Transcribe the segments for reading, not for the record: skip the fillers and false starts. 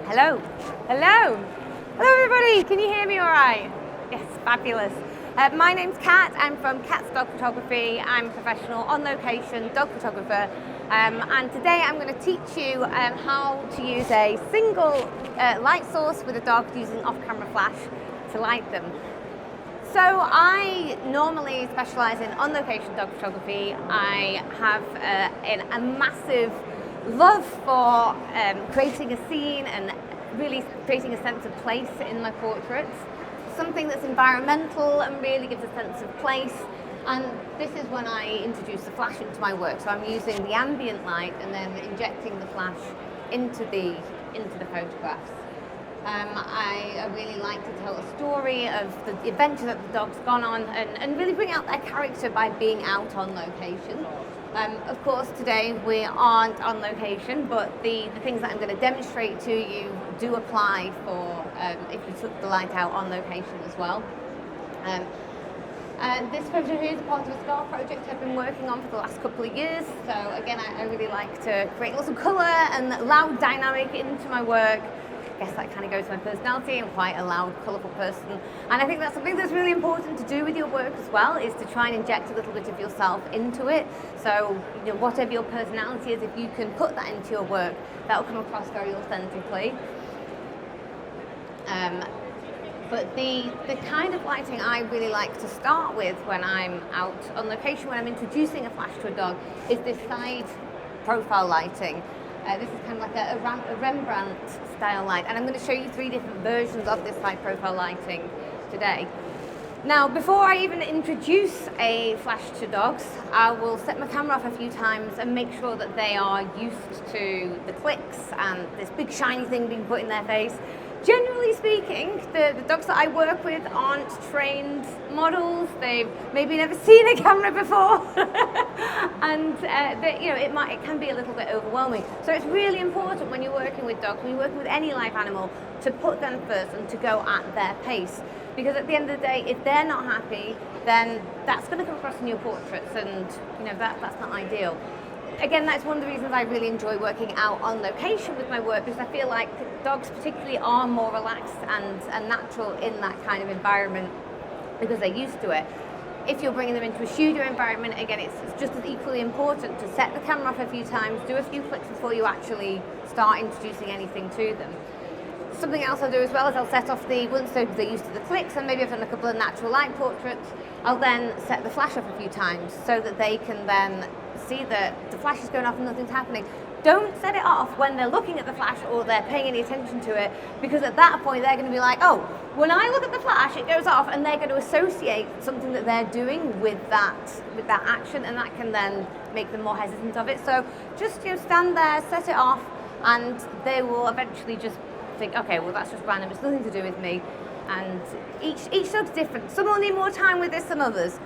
Hello. Hello. Hello everybody. Can you hear me all right? Yes, fabulous. My name's Kat. I'm from CatsDog Photography. I'm a professional on-location dog photographer. And today I'm going to teach you how to use a single light source with a dog using off-camera flash to light them. So I normally specialise in on-location dog photography. I have a massive love for creating a scene and really creating a sense of place in my portraits. Something that's environmental and really gives a sense of place. And this is when I introduce the flash into my work. So I'm using the ambient light and then injecting the flash into the photographs. I really like to tell a story of the adventure that the dog's gone on and really bring out their character by being out on location. Of course, today we aren't on location, but the things that I'm going to demonstrate to you do apply for if you took the light out on location as well. This photo here is part of a scarf project I've been working on for the last couple of years. So again, I really like to create lots of colour and loud dynamic into my work. I guess that kind of goes to my personality. I'm quite a loud, colourful person. And I think that's something that's really important to do with your work as well, is to try and inject a little bit of yourself into it. So, you know, whatever your personality is, if you can put that into your work, that will come across very authentically. But the kind of lighting I really like to start with when I'm out on location, when I'm introducing a flash to a dog, is this side profile lighting. This is kind of like a Rembrandt-Style light, and I'm going to show you 3 different versions of this side profile lighting today. Now, before I even introduce a flash to dogs, I will set my camera off a few times and make sure that they are used to the clicks and this big shiny thing being put in their face. Generally speaking, the dogs that I work with aren't trained models. They've maybe never seen a camera before, and it can be a little bit overwhelming. So it's really important when you're working with dogs, when you're working with any live animal, to put them first and to go at their pace. Because at the end of the day, if they're not happy, then that's going to come across in your portraits, and that's not ideal. Again, that's one of the reasons I really enjoy working out on location with my work, because I feel like dogs particularly are more relaxed and natural in that kind of environment because they're used to it. If you're bringing them into a studio environment, again, it's just as equally important to set the camera off a few times, do a few clicks before you actually start introducing anything to them. Something else I'll do as well is I'll set off once they're used to the clicks, and maybe I've done a couple of natural light portraits, I'll then set the flash off a few times so that they can then see that the flash is going off and nothing's happening. Don't set it off when they're looking at the flash or they're paying any attention to it, because at that point they're going to be like, oh, when I look at the flash it goes off, and they're going to associate something that they're doing with that action, and that can then make them more hesitant of it. So just stand there, set it off, and they will eventually just think, okay, well that's just random, it's nothing to do with me. And each dog's different. Some will need more time with this than others.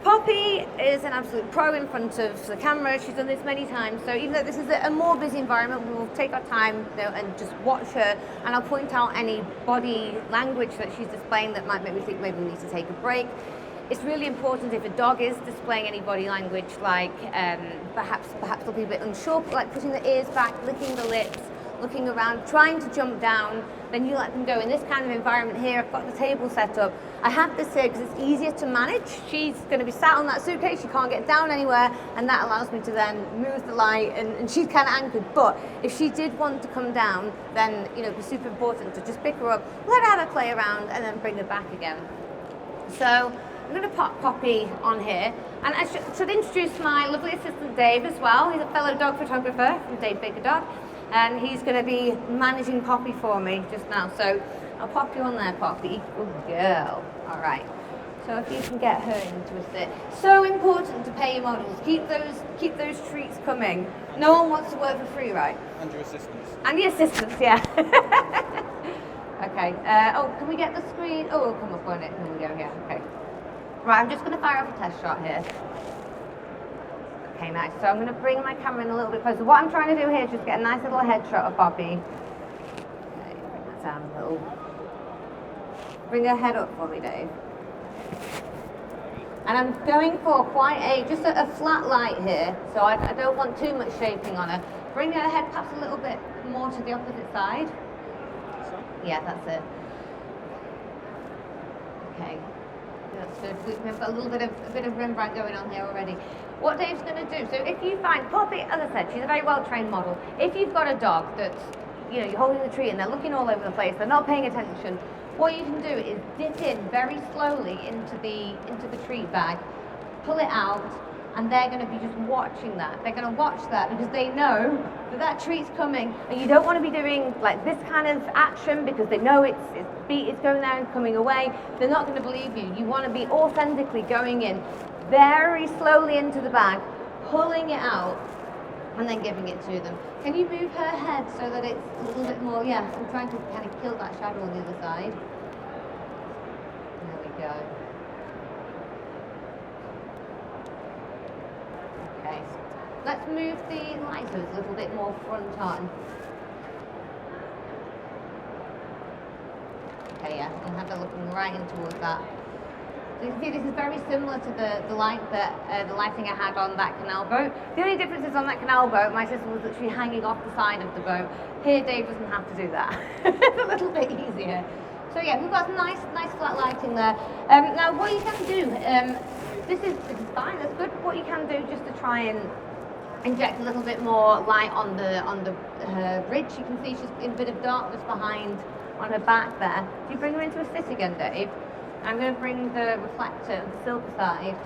Poppy is an absolute pro in front of the camera. She's done this many times. So even though this is a more busy environment, we will take our time and just watch her. And I'll point out any body language that she's displaying that might make me think maybe we need to take a break. It's really important if a dog is displaying any body language, like perhaps they'll be a bit unsure, like putting the ears back, licking the lips, looking around, trying to jump down, then you let them go. In this kind of environment here, I've got the table set up. I have this here because it's easier to manage. She's going to be sat on that suitcase, she can't get down anywhere, and that allows me to then move the light, and she's kind of anchored. But if she did want to come down, then it'd be super important to just pick her up, let her have a play around, and then bring her back again. So I'm going to pop Poppy on here, and I should introduce my lovely assistant Dave as well. He's a fellow dog photographer from Dave Baker Dog. And he's going to be managing Poppy for me just now. So I'll pop you on there, Poppy. Good girl. All right. So if you can get her into a sit. So important to pay your models. Keep those treats coming. No one wants to work for free, right? And your assistants. And the assistants, yeah. Okay. Can we get the screen? Oh, it'll come up on it. Here we go. Yeah. Okay. Right. I'm just going to fire off a test shot here. Okay, nice. So I'm going to bring my camera in a little bit closer. What I'm trying to do here is just get a nice little headshot of Poppy. Okay, bring that down a little. Bring her head up for me, Dave. And I'm going for quite just a flat light here, so I don't want too much shaping on her. Bring her head perhaps a little bit more to the opposite side. Yeah, that's it. Okay, that's good. We've got a bit of Rembrandt going on here already. What Dave's going to do, so if you find Poppy, as I said, she's a very well-trained model. If you've got a dog that's, you know, you're holding the treat and they're looking all over the place, they're not paying attention, what you can do is dip in very slowly into the treat bag, pull it out, and they're going to be just watching that. They're going to watch that because they know that that treat's coming, and you don't want to be doing like this kind of action because they know it's going there and coming away. They're not going to believe you. You want to be authentically going in very slowly into the bag, pulling it out, and then giving it to them. Can you move her head so that it's a little bit more, yeah, I'm trying to kind of kill that shadow on the other side. There we go. Okay, let's move the lighters a little bit more front on. Okay, yeah, and have her looking right in towards that. So you can see this is very similar to the lighting I had on that canal boat. The only difference is on that canal boat, my sister was literally hanging off the side of the boat. Here, Dave doesn't have to do that. It's a little bit easier. So yeah, we've got some nice flat lighting there. Now, what you can do, this is fine, that's good. What you can do just to try and inject a little bit more light on the bridge. You can see she's in a bit of darkness behind on her back there. If you bring her into a sit again, Dave, I'm going to bring the reflector, the silver side.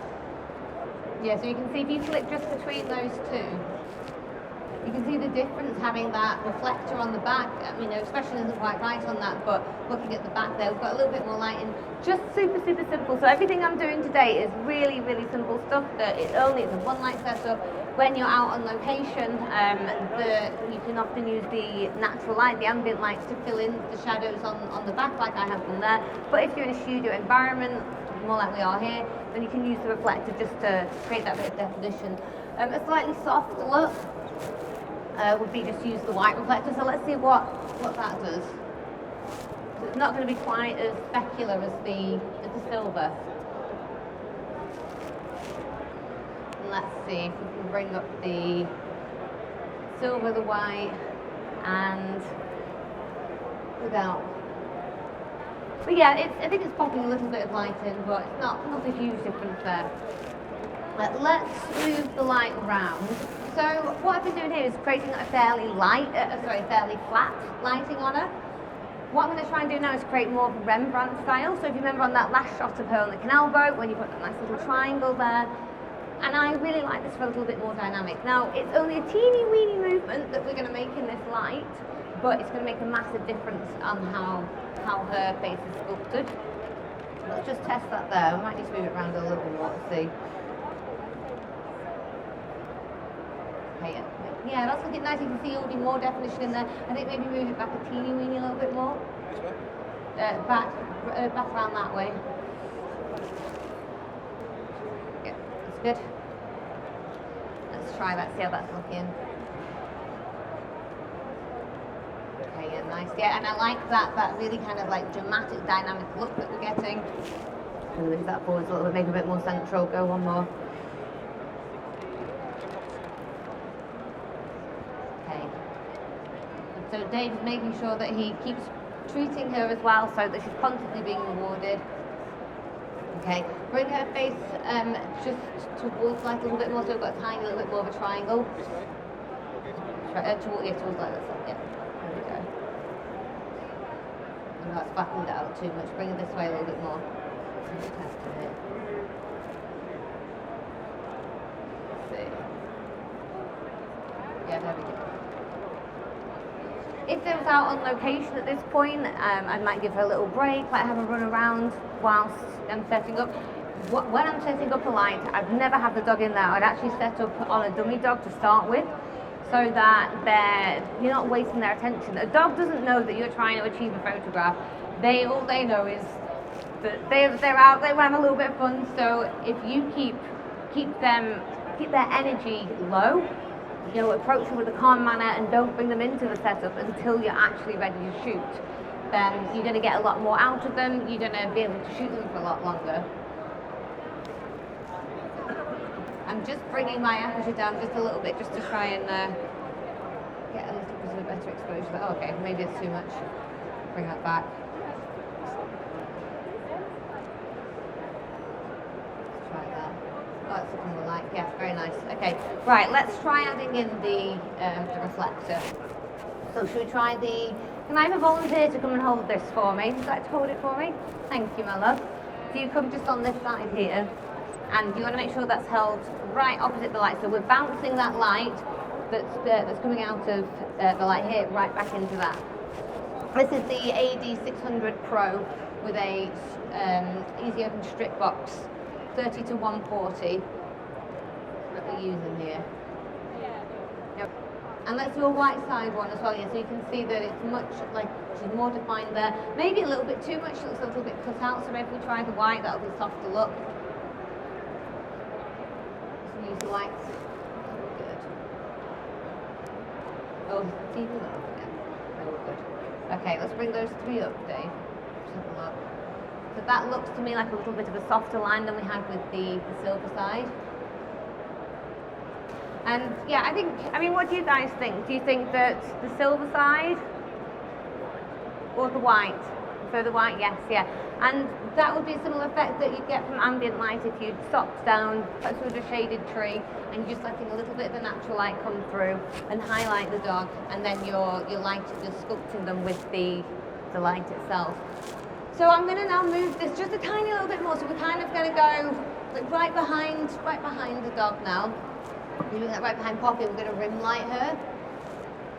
Yeah, so you can see if you flip just between those two, you can see the difference having that reflector on the back. I mean, the expression isn't quite right on that, but looking at the back there, we've got a little bit more light in. Just super simple. So everything I'm doing today is really simple stuff that it's a one light setup. When you're out on location, you can often use the natural light, the ambient lights to fill in the shadows on the back like I have done there. But if you're in a studio environment, more like we are here, then you can use the reflector just to create that bit of definition. A slightly soft look would be just use the white reflector. So let's see what that does. So it's not going to be quite as specular as the silver. And let's see if we can bring up the silver, the white, and without. But yeah, I think it's popping a little bit of light in, but it's not a huge difference there. Let's move the light around. So what I've been doing here is creating a fairly flat lighting on her. What I'm going to try and do now is create more of a Rembrandt-Style. So if you remember on that last shot of her on the canal boat, when you put that nice little triangle there, and I really like this for a little bit more dynamic. Now, it's only a teeny weeny movement that we're going to make in this light, but it's going to make a massive difference on how her face is sculpted. Let's just test that there. I might need to move it around a little more to see. Okay, yeah, that's looking nice. You can see already more definition in there. I think maybe move it back a teeny weeny a little bit more. Back around that way. Yeah, that's good. Let's try that, see how that's looking. Okay, yeah, nice. Yeah, and I like that really kind of like dramatic, dynamic look that we're getting. And move that forward a little bit, make it a bit more central. Go one more. So Dave's making sure that he keeps treating her as well so that she's constantly being rewarded. Okay, bring her face just towards like a little bit more, so we've got a tiny little bit more of a triangle. Towards like this, yeah. There we go. I'm not flattened out too much. Bring her this way a little bit more. Let's see. Yeah, there we go. If they was out on location at this point, I might give her a little break, let her run around whilst I'm setting up. When I'm setting up a light, I'd never have the dog in there. I'd actually set up on a dummy dog to start with, so that you're not wasting their attention. A dog doesn't know that you're trying to achieve a photograph. All they know is that they're out, they want to have a little bit of fun. So if you keep their energy low, you know, approach them with a calm manner and don't bring them into the setup until you're actually ready to shoot, then you're going to get a lot more out of them. You're going to be able to shoot them for a lot longer. I'm just bringing my aperture down just a little bit just to try and get a little bit of a better exposure. Oh, okay, maybe it's too much. bring that back. Let's try that. Oh, that's looking more like, yes, very nice. Okay, right, let's try adding in the reflector. So should we try the, can I have a volunteer to come and hold this for me? Would you like to hold it for me? Thank you, my love. So you come just on this side here, and you want to make sure that's held right opposite the light. So we're bouncing that light that's coming out of the light here right back into that. This is the AD600 Pro with a easy open strip box, 30 to 140 that we're using here. Yep. And let's do a white side one as well, yeah, so you can see that it's much like she's more defined there. Maybe a little bit too much, looks a little bit cut out, so maybe we try the white, that'll be a softer look. So use the whites. Good. Oh, deeper that up again. Oh, good. Okay, let's bring those three up, Dave. Just have a look. So that looks to me like a little bit of a softer line than we had with the silver side. And yeah, I mean, what do you guys think? Do you think that the silver side or the white? So the white, yes, yeah. And that would be a similar effect that you'd get from ambient light if you'd stopped down, perhaps with a shaded tree, and you're just letting a little bit of the natural light come through and highlight the dog, and then you're sculpting them with the light itself. So I'm going to now move this just a tiny little bit more. So we're kind of going to go like right behind the dog now. We're doing that right behind Poppy. We're going to rim light her.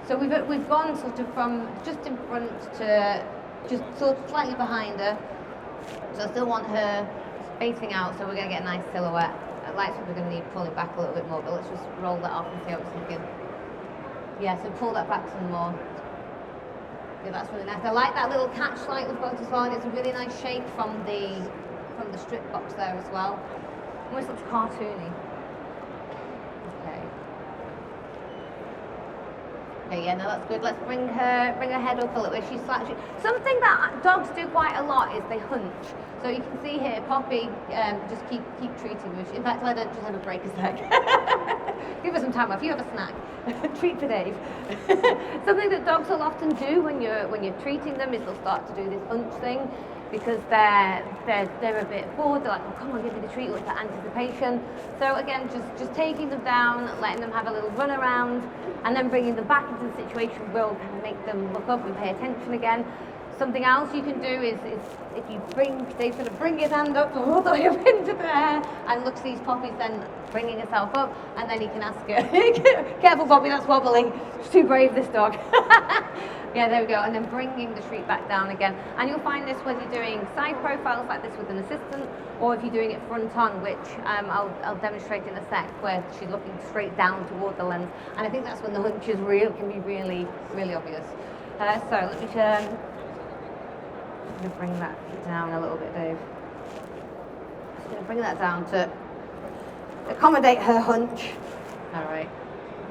So we've gone sort of from just in front to just sort of slightly behind her. So I still want her facing out. So we're going to get a nice silhouette. Lights we're going to need pulling back a little bit more, but let's just roll that off and see how it's looking. Yeah, so pull that back some more. Yeah, that's really nice. I like that little catch light we've got as well, and it's a really nice shape from the strip box there as well. Almost looks cartoony. Okay. Okay, yeah, no, that's good. Let's bring her head up a little bit. She's slightly. Something that dogs do quite a lot is they hunch. So you can see here, Poppy just keep treating her. In fact, I don't just have a break a sec. Give her some time off. You have a snack. Treat for Dave. Something that dogs will often do when you're treating them is they'll start to do this hunch thing because they're a bit bored. They're like, oh, come on, give me the treat. With that anticipation. So again, just taking them down, letting them have a little run around, and then bringing them back into the situation will kind of make them look up and pay attention again. Something else you can do is if you Dave's going to bring his hand up all the way up into the air and look sees Poppy's then bringing herself up, and then he can ask her, careful Poppy, that's wobbling, she's too brave, this dog. Yeah, there we go, and then bringing the treat back down again. And you'll find this whether you're doing side profiles like this with an assistant, or if you're doing it front on, which I'll demonstrate in a sec, where she's looking straight down toward the lens. And I think that's when the hunch can be really, really obvious. So let me turn. I'm going to bring that down a little bit, Dave. Just going to bring that down to accommodate her hunch. All right,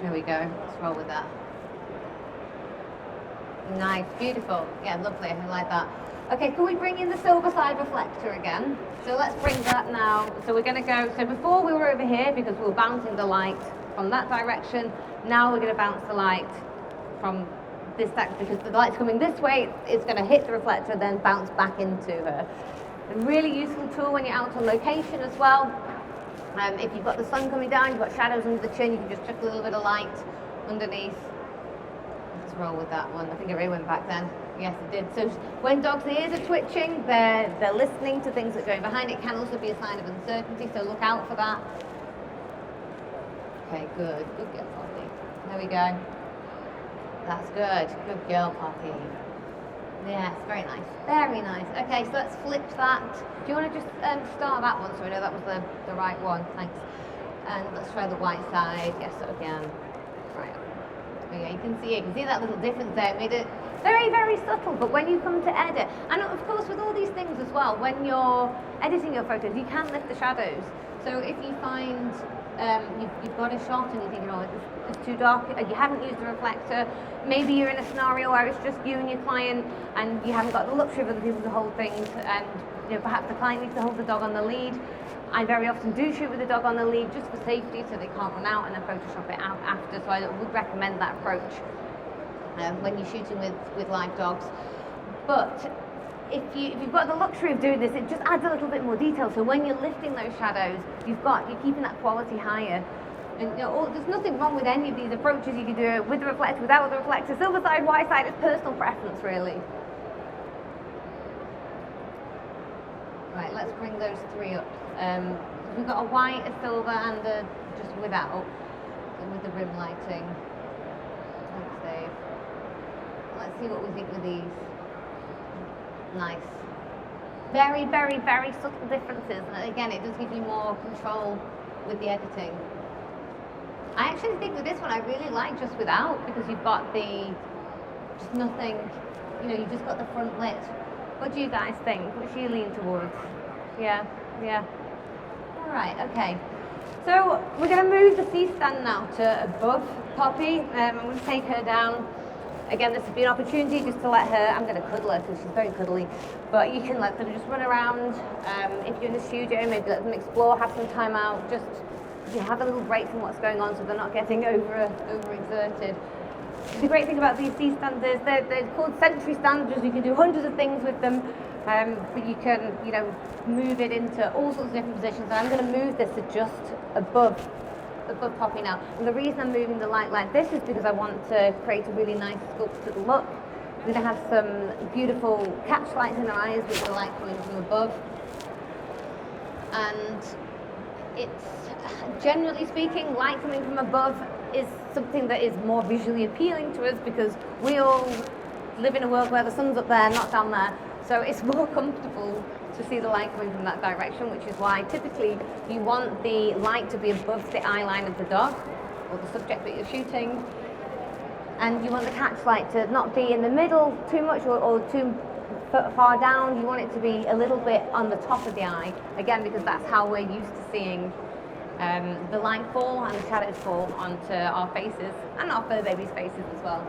there we go. Let's roll with that. Nice, beautiful. Yeah, lovely. I like that. Okay, can we bring in the silver side reflector again? So let's bring that now. So we're going to go. So before we were over here because we were bouncing the light from that direction. Now we're going to bounce the light from this side because the light's coming this way. It's going to hit the reflector, then bounce back into her. A really useful tool when you're out on location as well. If you've got the sun coming down, you've got shadows under the chin, you can just chuck a little bit of light underneath. Let's roll with that one. I think it really went back then. Yes, it did. So when dogs' ears are twitching, they're listening to things that are going behind. It can also be a sign of uncertainty, so look out for that. Okay, good. Good girl, Poppy. There we go. That's good. Good girl, Poppy. Yes, very nice. Very nice. Okay, so let's flip that. Do you want to just start that one so we know that was the right one? Thanks. And let's try the white side. Yes, so again. Right. Okay, you can see that little difference there. It made it very, very subtle, but when you come to edit, and of course with all these things as well, when you're editing your photos, you can lift the shadows. So if you find you've got a shot and you think, oh, it's too dark, you haven't used the reflector, maybe you're in a scenario where it's just you and your client and you haven't got the luxury of other people to hold things, and perhaps the client needs to hold the dog on the lead. I very often do shoot with the dog on the lead just for safety so they can't run out and then Photoshop it out after, so I would recommend that approach when you're shooting with live dogs. But if you've got the luxury of doing this, it just adds a little bit more detail. So when you're lifting those shadows, you're keeping that quality higher. And there's nothing wrong with any of these approaches. You can do it with the reflector, without the reflector, silver side, white side. It's personal preference, really. Right, let's bring those three up. We've got a white, a silver, and a just without, with the rim lighting. Thanks, Dave. Let's see what we think with these. Nice. Very, very, very subtle differences. And again, it does give you more control with the editing. I actually think with this one, I really like just without, because you've got just nothing, you've just got the front lit. What do you guys think? What do you lean towards? Yeah. All right, okay. So we're going to move the C-stand now to above Poppy. I'm going to take her down. Again, this would be an opportunity just to let her, I'm going to cuddle her because she's very cuddly, but you can let them just run around. If you're in the studio, maybe let them explore, have some time out, just have a little break from what's going on so they're not getting overexerted. The great thing about these C-stands is they're called century stands. You can do hundreds of things with them, but you can, move it into all sorts of different positions. And I'm going to move this to just above Poppy now. And the reason I'm moving the light like this is because I want to create a really nice sculpted look. We're going to have some beautiful catch lights in her eyes with the light coming from above. And it's, generally speaking, light coming from above is something that is more visually appealing to us because we all live in a world where the sun's up there, not down there. So it's more comfortable to see the light coming from that direction, which is why typically you want the light to be above the eye line of the dog or the subject that you're shooting. And you want the catch light to not be in the middle too much or too far down. You want it to be a little bit on the top of the eye, again, because that's how we're used to seeing the light fall and the shadows fall onto our faces and our fur babies' faces as well.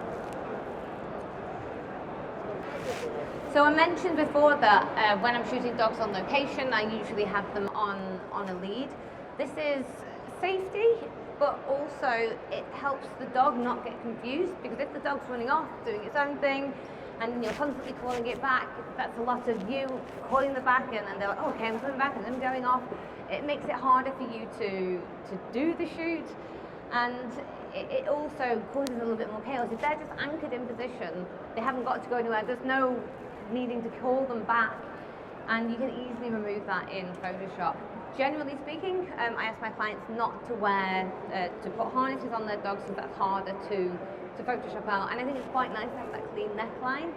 So I mentioned before that when I'm shooting dogs on location, I usually have them on a lead. This is safety, but also it helps the dog not get confused, because if the dog's running off, doing its own thing, and you're constantly calling it back, that's a lot of you calling them back, and then they're like, oh, okay, I'm coming back, and then going off. It makes it harder for you to do the shoot, and it also causes a little bit more chaos. If they're just anchored in position, they haven't got to go anywhere, there's no needing to call them back, and you can easily remove that in Photoshop. Generally speaking, I ask my clients not to to put harnesses on their dogs, because that's harder to Photoshop out, and I think it's quite nice to have that clean neckline,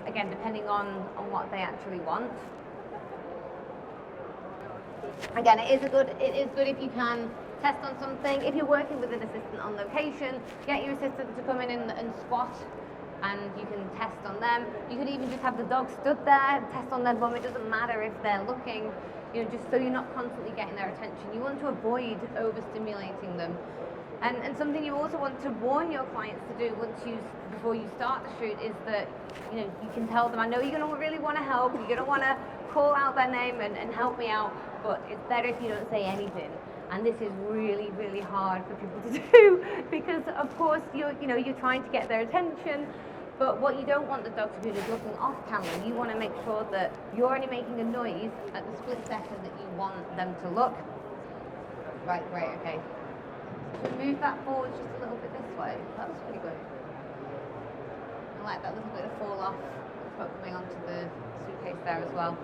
again, depending on what they actually want. Again, it is good if you can test on something. If you're working with an assistant on location, get your assistant to come in and squat, and you can test on them. You could even just have the dog stood there, test on their bum. It doesn't matter if they're looking, just so you're not constantly getting their attention. You want to avoid overstimulating them. And something you also want to warn your clients to do before you start the shoot is that, you can tell them, I know you're going to really want to help, you're going to want to call out their name and help me out, but it's better if you don't say anything. And this is really, really hard for people to do because, of course, you're trying to get their attention, but what you don't want the dog to do is looking off camera. You want to make sure that you're only making a noise at the split second that you want them to look. Right, great, okay. So move that forward just a little bit this way. That's pretty good. I like that little bit of fall off coming onto the suitcase there as well.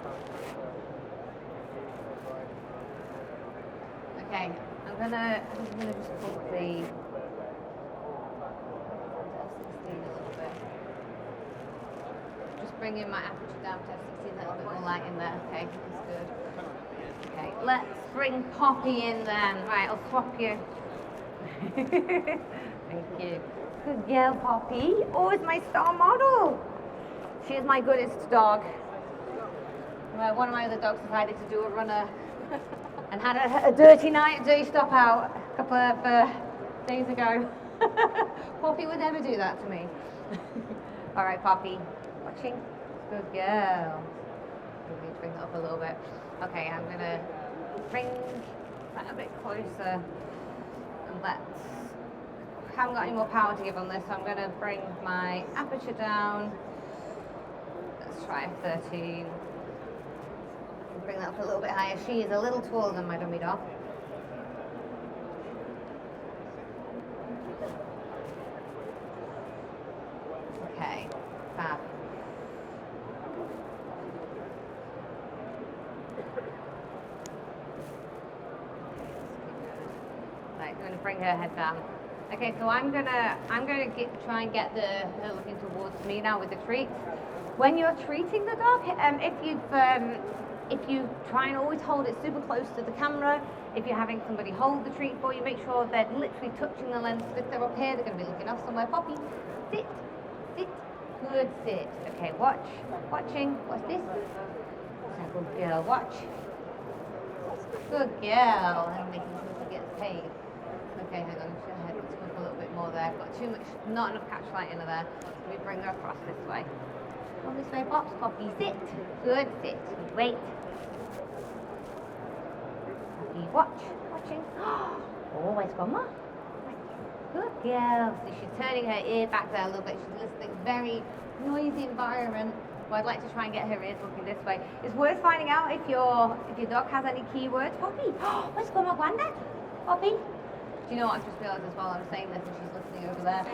Okay, I'm gonna just pull the just bring in my aperture down to F16, a little bit more light in there. Okay, that's good. Okay, let's bring Poppy in then. Right, I'll swap you. Thank you. Good girl, Poppy. Oh, it's my star model. She is my goodest dog. One of my other dogs decided to do a runner and had a dirty stop out a couple of days ago. Poppy would never do that to me. All right, Poppy. Watching? Good girl. Let me bring it up a little bit. Okay, I'm going to bring that a bit closer. I haven't got any more power to give on this, so I'm going to bring my aperture down try a 13. Bring that up a little bit higher. She is a little taller than my dummy dog. Okay, fab. Right, I'm gonna bring her head down. Okay, so I'm gonna try and get her looking towards me now with the treat. When you're treating the dog, if you try and always hold it super close to the camera, if you're having somebody hold the treat for you, make sure they're literally touching the lens. If they're up here, they're going to be looking off somewhere. Poppy, sit, sit, good sit. Okay, watching, what's this? Good girl, watch. Good girl, and making sure she gets paid. Okay, hang on, her head looks up a little bit more there. Got too much, not enough catch light in her there. Let me bring her across this way. On this way, Pops, Poppy, sit. Good, sit. Wait. Poppy, watching. Oh, where's Grandma? Good girl. So she's turning her ear back there a little bit. She's listening. Very noisy environment. Well, I'd like to try and get her ears looking this way. It's worth finding out if your dog has any keywords. Poppy, where's Grandma Granddad? Poppy. Do you know what I've just realised as well? I'm saying this and she's listening over there.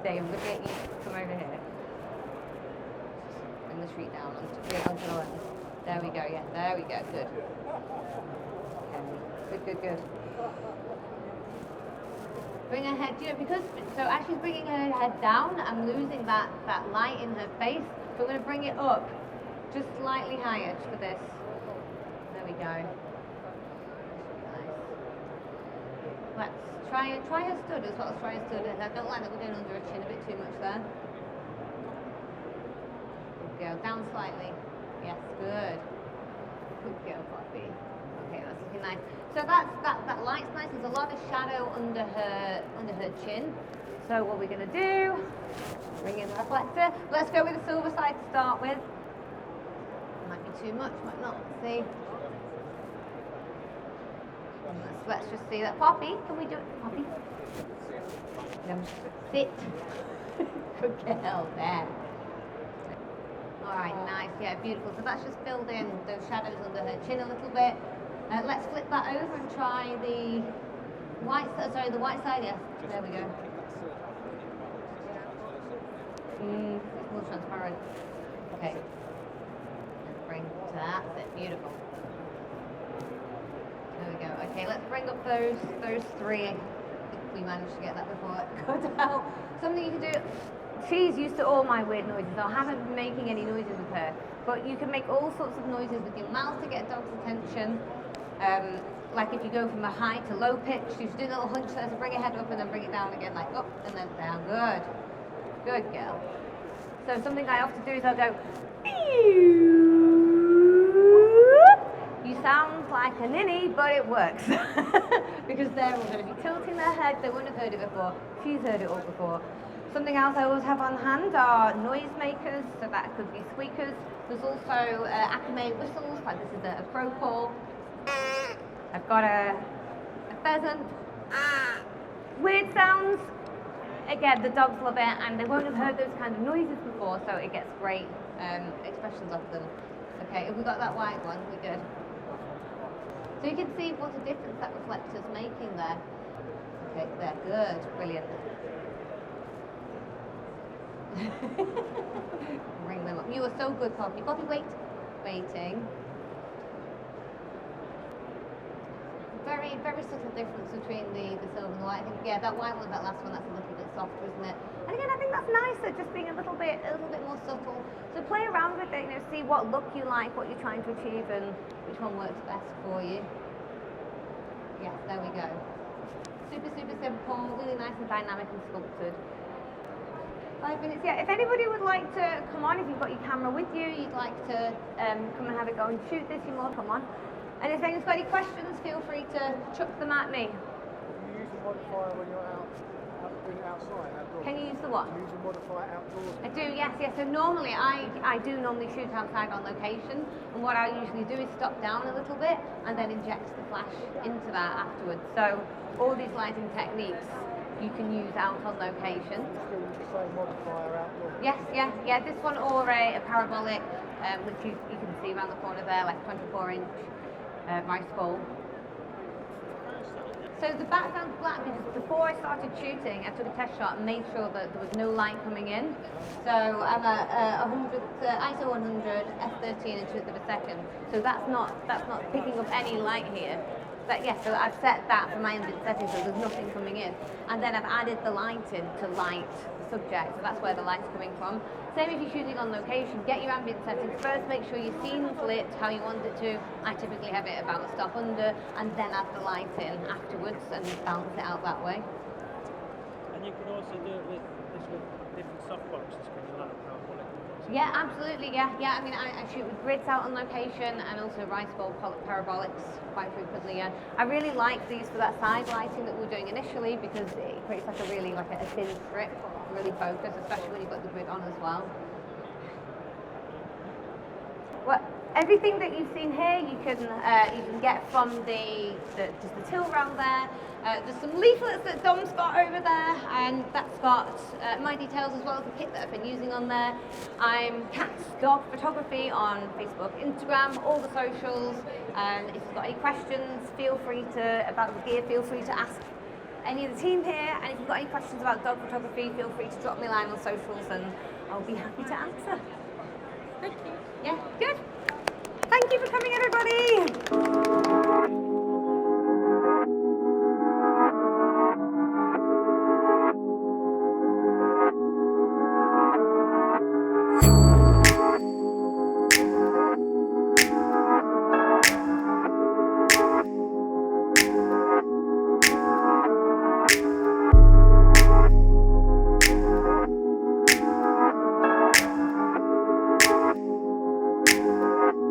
Dave, look at you. Come over here. Bring the treat down onto the lens. There we go, yeah, there we go, good. Okay. Good. Bring her head, so as she's bringing her head down, I'm losing that light in her face. So I'm going to bring it up just slightly higher for this. There we go. Let's try her stud as well as try her stud. I don't like that we're going under her chin a bit too much there. Good girl, down slightly. Yes, good. Good girl, Poppy. Okay, that's looking nice. So that light's nice. There's a lot of shadow under her chin. So what we're going to do, bring in the reflector. Let's go with the silver side to start with. Might be too much, might not. Let's see. Let's just see that. Poppy, can we do it? Poppy? No, sit. Good girl, there. Alright, nice, yeah, beautiful. So that's just filled in those shadows under her chin a little bit. Let's flip that over and try the white side, yes. There we go. It's more transparent. Okay. Let's bring that's it, beautiful. There we go. Okay, let's bring up those three. I think we managed to get that before it got out. Something you can do. She's used to all my weird noises. I haven't been making any noises with her, but you can make all sorts of noises with your mouth to get dog's attention. Like if you go from a high to low pitch, you should do a little hunch there to bring her head up and then bring it down again, like up and then down. Good girl. So something I often do is I'll go. You sound like a ninny, but it works because they're all going to be tilting their head. They wouldn't have heard it before. She's heard it all before. Something else I always have on hand are noise makers, so that could be squeakers. There's also Acme whistles, like this is a pro call. I've got a pheasant. Weird sounds. Again, the dogs love it, and they won't have heard those kind of noises before, so it gets great expressions of them. Okay, if we got that white one, we're good. So you can see what a difference that reflector's making there. Okay, there, good, brilliant. Bring them up. You are so good, Poppy. Poppy, waiting. Very, very subtle difference between the silver and the white. I think, yeah, that white one, that last one, that's a little bit softer, isn't it? And again, I think that's nicer, just being a little bit more subtle. So play around with it, see what look you like, what you're trying to achieve, and which one works best for you. Yeah, there we go. Super, super simple, really nice and dynamic and sculpted. 5 minutes, yeah. If anybody would like to come on, if you've got your camera with you, you'd like to come and have a go and shoot this, you're more come on. And if anyone's got any questions, feel free to chuck them at me. Do you use a modifier when you're out doing it outside, outdoors? Can you use the what? Do you use a modifier outdoors? I do, yes. So normally, I do normally shoot outside on location, and what I usually do is stop down a little bit and then inject the flash into that afterwards. So all these lighting techniques you can use out on location. Still the same modifier outdoor. Yes, yeah. This one or a parabolic, which you can see around the corner there, like 24-inch rice bowl. So the background's black because before I started shooting, I took a test shot and made sure that there was no light coming in. So I'm at 100, ISO 100, f13 and 2th of a second. So that's not picking up any light here. But yeah, so I've set that for my ambient setting, so there's nothing coming in. And then I've added the light in to light the subject, so that's where the light's coming from. Same if you're shooting on location, get your ambient settings first, make sure your scene's lit how you want it to. I typically have it about a stop under, and then add the light in afterwards and balance it out that way. And you can also do it with different softboxes, can you, like parabolic? Yeah, absolutely, yeah. I mean, I shoot with grids out on location and also rice bowl parabolics quite frequently, yeah. I really like these for that side lighting that we were doing initially because it creates like a thin strip, really focused, especially when you've got the grid on as well. Well, everything that you've seen here, you can get from just the till round there. There's some leaflets that Dom's got over there, and that's got my details as well as the kit that I've been using on there. I'm CatsDog Photography on Facebook, Instagram, all the socials. And if you've got any questions, about the gear, feel free to ask any of the team here. And if you've got any questions about dog photography, feel free to drop me a line on socials, and I'll be happy to answer. Thank you. Yeah, good. Thank you for coming, everybody.